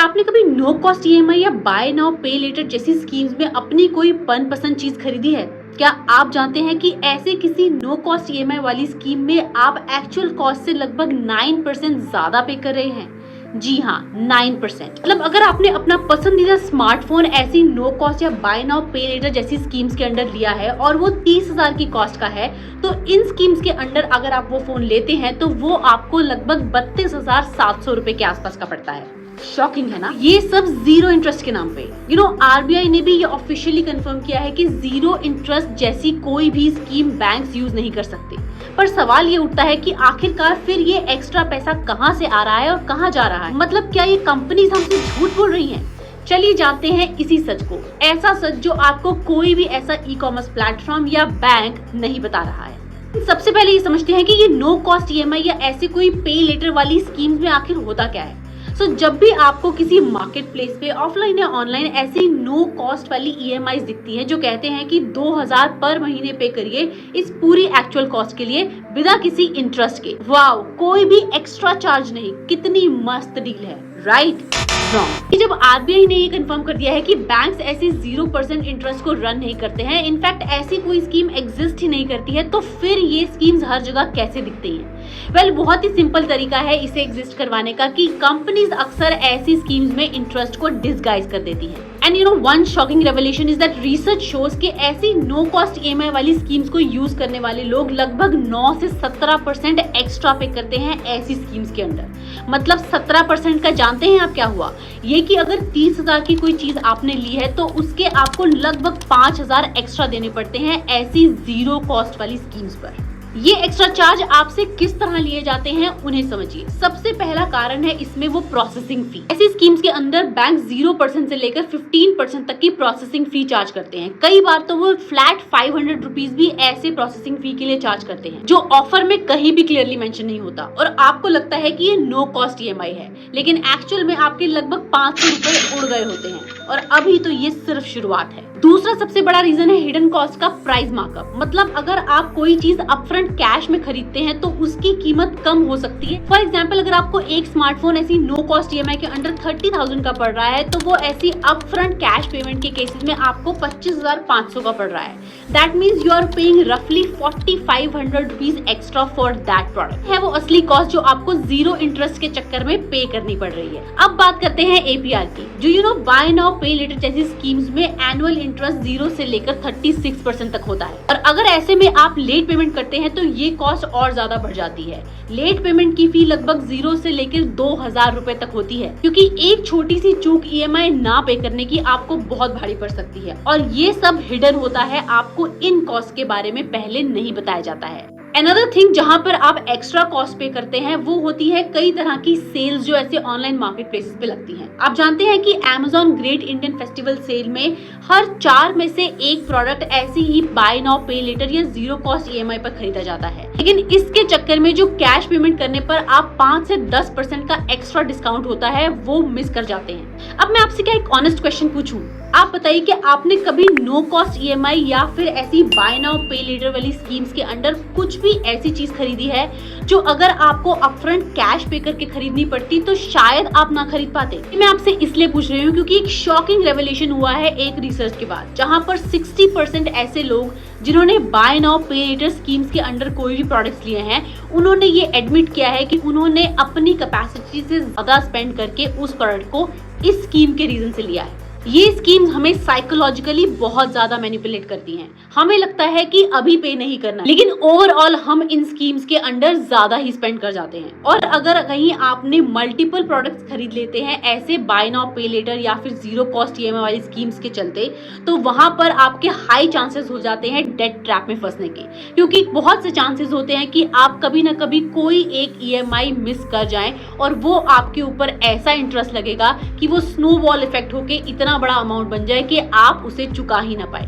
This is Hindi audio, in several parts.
क्या आपने कभी नो कॉस्ट ईएमआई या बाय नाउ पे लेटर जैसी स्कीम्स में अपनी कोई मनपसंद चीज खरीदी है? क्या आप जानते हैं कि ऐसे किसी नो कॉस्ट ईएमआई वाली स्कीम में आप एक्चुअल कॉस्ट से लगभग 9% ज्यादा पे कर रहे हैं? जी हाँ, 9%। मतलब अगर आपने अपना पसंदीदा स्मार्टफोन ऐसी नो कॉस्ट या बाय नाउ पे लेटर जैसी स्कीम्स के अंडर लिया है और वो 30,000 की कॉस्ट का है, तो इन स्कीम्स के अंडर अगर आप वो फोन लेते हैं तो वो आपको लगभग 32,700 रुपए के आसपास का पड़ता है। शॉकिंग है ना? ये सब जीरो इंटरेस्ट के नाम पे। आरबीआई ने भी ये ऑफिशियली कंफर्म किया है कि जीरो इंटरेस्ट जैसी कोई भी स्कीम बैंक्स यूज नहीं कर सकते। पर सवाल ये उठता है कि आखिरकार फिर ये एक्स्ट्रा पैसा कहाँ से आ रहा है और कहाँ जा रहा है? मतलब क्या ये कंपनीज हमसे झूठ बोल रही हैं? चलिए जानते हैं इसी सच को, ऐसा सच जो आपको कोई भी ऐसा ई कॉमर्स प्लेटफॉर्म या बैंक नहीं बता रहा है। सबसे पहले ये समझते हैं कि ये नो कॉस्ट ईएमआई या ऐसे कोई पे लेटर वाली स्कीम्स में आखिर होता क्या है। जब भी आपको किसी मार्केट प्लेस पे ऑफलाइन या ऑनलाइन ऐसी नो कॉस्ट वाली ईएमआई दिखती है जो कहते हैं कि 2,000 पर महीने पे करिए इस पूरी एक्चुअल कॉस्ट के लिए बिना किसी इंटरेस्ट के, वाओ, कोई भी एक्स्ट्रा चार्ज नहीं, कितनी मस्त डील है, राइट? रॉन्ग। जब आरबीआई ने ये कंफर्म कर दिया है कि बैंक्स ऐसी 0% इंटरेस्ट को रन नहीं करते हैं, इनफैक्ट ऐसी कोई स्कीम एग्जिस्ट ही नहीं करती है, तो फिर ये स्कीम्स हर जगह कैसे दिखती हैं? बहुत ही सिंपल तरीका है इसे एग्जिस्ट करवाने का कि कंपनीज अक्सर ऐसी स्कीम्स में इंटरेस्ट को डिसगाइज कर देती हैं। And one shocking revelation is that research shows कि ऐसी नो कॉस्ट ईएमआई वाली स्कीम्स को यूज करने वाले लोग लगभग 9 से 17% एक्स्ट्रा पे करते हैं ऐसी स्कीम्स के अंदर। मतलब 17% का जानते हैं आप क्या हुआ? ये कि अगर 30,000 की कोई चीज आपने ली है तो उसके आपको लगभग 5,000 एक्स्ट्रा देने पड़ते हैं ऐसी जीरो कॉस्ट वाली स्कीम्स पर। ये एक्स्ट्रा चार्ज आपसे किस तरह लिए जाते हैं उन्हें समझिए। सबसे पहला कारण है इसमें वो प्रोसेसिंग फी। ऐसी स्कीम्स के अंदर बैंक 0% से लेकर 15% तक की प्रोसेसिंग फी चार्ज करते हैं। कई बार तो वो फ्लैट 500 रुपीज भी ऐसे प्रोसेसिंग फी के लिए चार्ज करते हैं जो ऑफर में कहीं भी क्लियरली मेंशन नहीं होता, और आपको लगता है कि ये नो कॉस्ट ईएमआई है, लेकिन एक्चुअल में आपके लगभग 500 रुपए उड़ गए होते हैं, और अभी तो ये सिर्फ शुरुआत है। दूसरा सबसे बड़ा रीजन है हिडन कॉस्ट का प्राइस मार्कअप। मतलब अगर आप कोई चीज अपफ्रंट कैश में खरीदते हैं तो उसकी कीमत कम हो सकती है। फॉर एग्जांपल, अगर आपको एक स्मार्टफोन ऐसी नो कॉस्ट ईएमआई के अंडर 30,000 का पड़ रहा है तो वो ऐसी अपफ्रंट कैश पेमेंट के केसेस में आपको 25,500 का पड़ रहा है। That means you are paying रफली 4,500 rupees extra for that product. है वो असली कॉस्ट जो आपको जीरो इंटरेस्ट के चक्कर में पे करनी पड़ रही है। अब बात करते हैं एपीआर की, जो बाय नाउ पे लेटर जैसी स्कीम्स में एनुअल इंटरेस्ट 0 से लेकर 36% तक होता है, और अगर ऐसे में आप लेट पेमेंट करते हैं तो ये कॉस्ट और ज्यादा बढ़ जाती है। लेट पेमेंट की फी लगभग 0 से लेकर 2,000 रुपए तक होती है, क्योंकि एक छोटी सी चूक ईएमआई ना पे करने की आपको बहुत भारी पड़ सकती है, और ये सब हिडन होता है, आपको इन कॉस्ट के बारे में पहले नहीं बताया जाता है। Another thing जहाँ पर आप एक्स्ट्रा कॉस्ट पे करते हैं वो होती है कई तरह की सेल्स जो ऐसे ऑनलाइन मार्केट प्लेसेस पे लगती हैं। आप जानते हैं कि Amazon Great Indian Festival sale में हर 4 में से एक प्रोडक्ट ऐसी ही बाय नाउ पे लेटर या जीरो कॉस्ट ईएमआई पर खरीदा जाता है, लेकिन इसके चक्कर में जो कैश पेमेंट करने पर आप 5 से 10% का एक्स्ट्रा डिस्काउंट होता है वो मिस कर जाते हैं। अब मैं आपसे क्या एक ऑनेस्ट क्वेश्चन पूछूं, आप बताइए कि आपने कभी नो कॉस्ट ईएमआई या फिर ऐसी बाय नाउ पे लेटर वाली स्कीम्स के अंडर कुछ भी ऐसी चीज खरीदी है जो अगर आपको अपफ्रंट कैश पे करके खरीदनी पड़ती तो शायद आप ना खरीद पाते? मैं आपसे इसलिए पूछ रही हूँ क्योंकि एक शॉकिंग रेवलेशन हुआ है एक रिसर्च के बाद, जहां पर 60% ऐसे लोग जिन्होंने bye now pay letter schemes के अंडर कोई भी प्रोडक्ट्स लिए हैं, उन्होंने ये एडमिट किया है कि उन्होंने अपनी कैपेसिटी से ज्यादा स्पेंड करके उस प्रोडक्ट को इस स्कीम के रीजन से लिया है। ये स्कीम्स हमें साइकोलॉजिकली बहुत ज्यादा मैनिपुलेट करती हैं। हमें लगता है कि अभी पे नहीं करना, लेकिन ओवरऑल हम इन स्कीम्स के अंडर ज्यादा ही स्पेंड कर जाते हैं। और अगर कहीं आपने मल्टीपल प्रोडक्ट्स खरीद लेते हैं ऐसे बाय नाउ पे लेटर या फिर जीरो कॉस्ट ईएमआई वाली स्कीम्स के चलते, तो वहां पर आपके हाई चांसेस हो जाते हैं डेट ट्रैप में फंसने के, क्योंकि बहुत से चांसेस होते हैं कि आप कभी ना कभी कोई एक ईएमआई मिस कर जाएं और वो आपके ऊपर ऐसा इंटरेस्ट लगेगा कि वो स्नोबॉल इफेक्ट होके इतना बड़ा अमाउंट बन जाए कि आप उसे चुका ही ना पाए।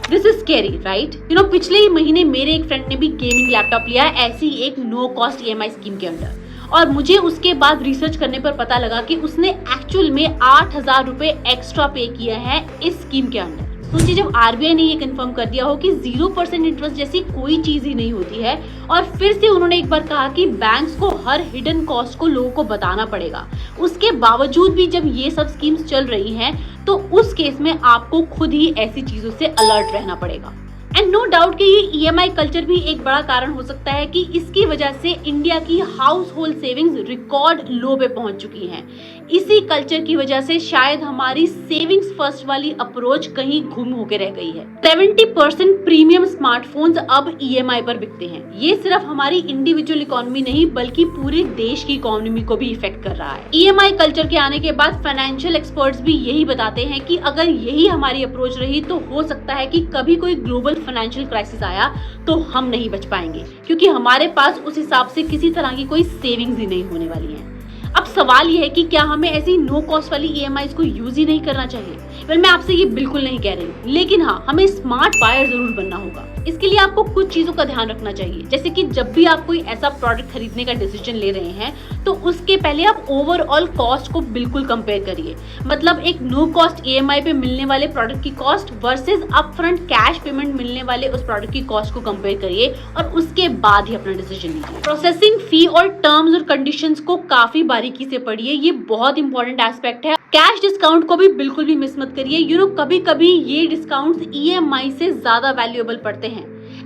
This is scary, right? पिछले ही महीने मेरे एक फ्रेंड ने भी गेमिंग लैपटॉप लिया है ऐसी एक नो कॉस्ट ईएमआई स्कीम के अंडर, और मुझे उसके बाद रिसर्च करने पर पता लगा कि उसने एक्चुअल में 8,000 रुपए एक्स्ट्रा पे किए हैं इस स्कीम के अंडर। सोचिए जब आरबीआई ने ये कंफर्म कर दिया हो कि 0% इंटरेस्ट जैसी कोई चीज ही नहीं होती है और फिर से उन्होंने एक बार कहा कि बैंक्स को हर हिडन कॉस्ट को लोगों को बताना पड़ेगा, उसके बावजूद भी जब ये सब स्कीम्स चल रही हैं तो उस केस में आपको खुद ही ऐसी चीजों से अलर्ट रहना पड़ेगा। एंड नो डाउट कि ये ईएमआई कल्चर भी एक बड़ा कारण हो सकता है कि इसकी वजह से इंडिया की हाउस होल्ड सेविंग्स रिकॉर्ड लो पे पहुंच चुकी हैं। इसी कल्चर की वजह से शायद हमारी सेविंग्स फर्स्ट वाली अप्रोच कहीं गुम होकर रह गई है। 70% प्रीमियम स्मार्टफोन्स अब ईएमआई पर बिकते हैं। ये सिर्फ हमारी इंडिविजुअल इकोनॉमी नहीं बल्कि पूरे देश की इकोनॉमी को भी इफेक्ट कर रहा है। ईएमआई कल्चर के आने के बाद फाइनेंशियल एक्सपर्ट्स भी यही बताते हैं कि अगर यही हमारी अप्रोच रही तो हो सकता है कि कभी कोई ग्लोबल फाइनेंशियल क्राइसिस आया तो हम नहीं बच पाएंगे, क्योंकि हमारे पास उस हिसाब से किसी तरह की कोई सेविंग्स ही नहीं होने वाली है। अब सवाल यह है कि क्या हमें ऐसी नो कॉस्ट वाली ईएमआईज को यूज ही नहीं करना चाहिए? मैं आपसे ये बिल्कुल नहीं कह रही हूँ, लेकिन हाँ, हमें स्मार्ट बायर जरूर बनना होगा। इसके लिए आपको कुछ चीजों का ध्यान रखना चाहिए, जैसे कि जब भी आप कोई ऐसा प्रोडक्ट खरीदने का डिसीजन ले रहे हैं तो उसके पहले आप ओवरऑल कॉस्ट को बिल्कुल कंपेयर करिए। मतलब एक नो कॉस्ट ईएमआई पे मिलने वाले प्रोडक्ट की cost versus upfront cash payment मिलने वाले उस प्रोडक्ट की कॉस्ट को कंपेयर करिए और उसके बाद ही अपना डिसीजन लीजिए। प्रोसेसिंग फी और टर्म्स और कंडीशंस को काफी बारीकी से पढ़िए, ये बहुत इंपॉर्टेंट एस्पेक्ट है। कैश डिस्काउंट को भी बिल्कुल भी मिस मत करिए। कभी कभी ये डिस्काउंट्स ईएमआई से ज्यादा वैल्यूएबल पड़ते हैं।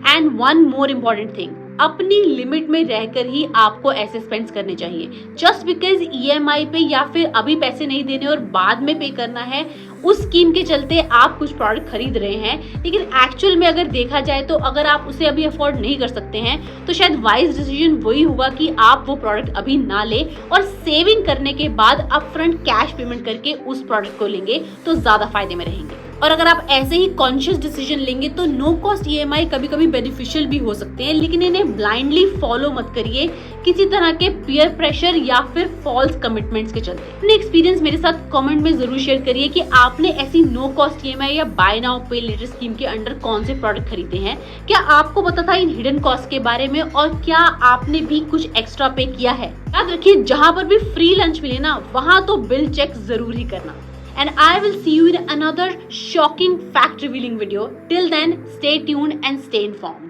And one more important thing, अपनी लिमिट में रहकर ही आपको ऐसे स्पेंड्स करने चाहिए। जस्ट बिकॉज ईएमआई पे या फिर अभी पैसे नहीं देने और बाद में पे करना है, उस स्कीम के चलते आप कुछ प्रोडक्ट खरीद रहे हैं, लेकिन एक्चुअल में अगर देखा जाए तो अगर आप उसे अभी अफोर्ड नहीं कर सकते हैं तो शायद वाइज डिसीजन वही होगा कि आप वो प्रोडक्ट अभी ना ले और सेविंग करने के बाद अपफ्रंट कैश पेमेंट करके उस प्रोडक्ट को लेंगे तो ज्यादा फायदे में रहेंगे। और अगर आप ऐसे ही कॉन्शियस डिसीजन लेंगे तो नो कॉस्ट ईएमआई कभी कभी बेनिफिशियल भी हो सकते हैं, लेकिन इन्हें ब्लाइंडली फॉलो मत करिए किसी तरह के पीयर प्रेशर या फिर फॉल्स कमिटमेंट्स के चलते। अपने एक्सपीरियंस मेरे साथ कमेंट में जरूर शेयर करिए कि आपने ऐसी नो कॉस्ट ईएमआई या bye now pay letter scheme के अंडर कौन से प्रोडक्ट खरीदे हैं। क्या आपको पता था इन हिडन कॉस्ट के बारे में और क्या आपने भी कुछ एक्स्ट्रा पे किया है? याद रखिए, जहां पर भी फ्री लंच मिले ना, वहां तो बिल चेक जरूर ही करना। And I will see you in another shocking fact revealing video. Till then, stay tuned and stay informed.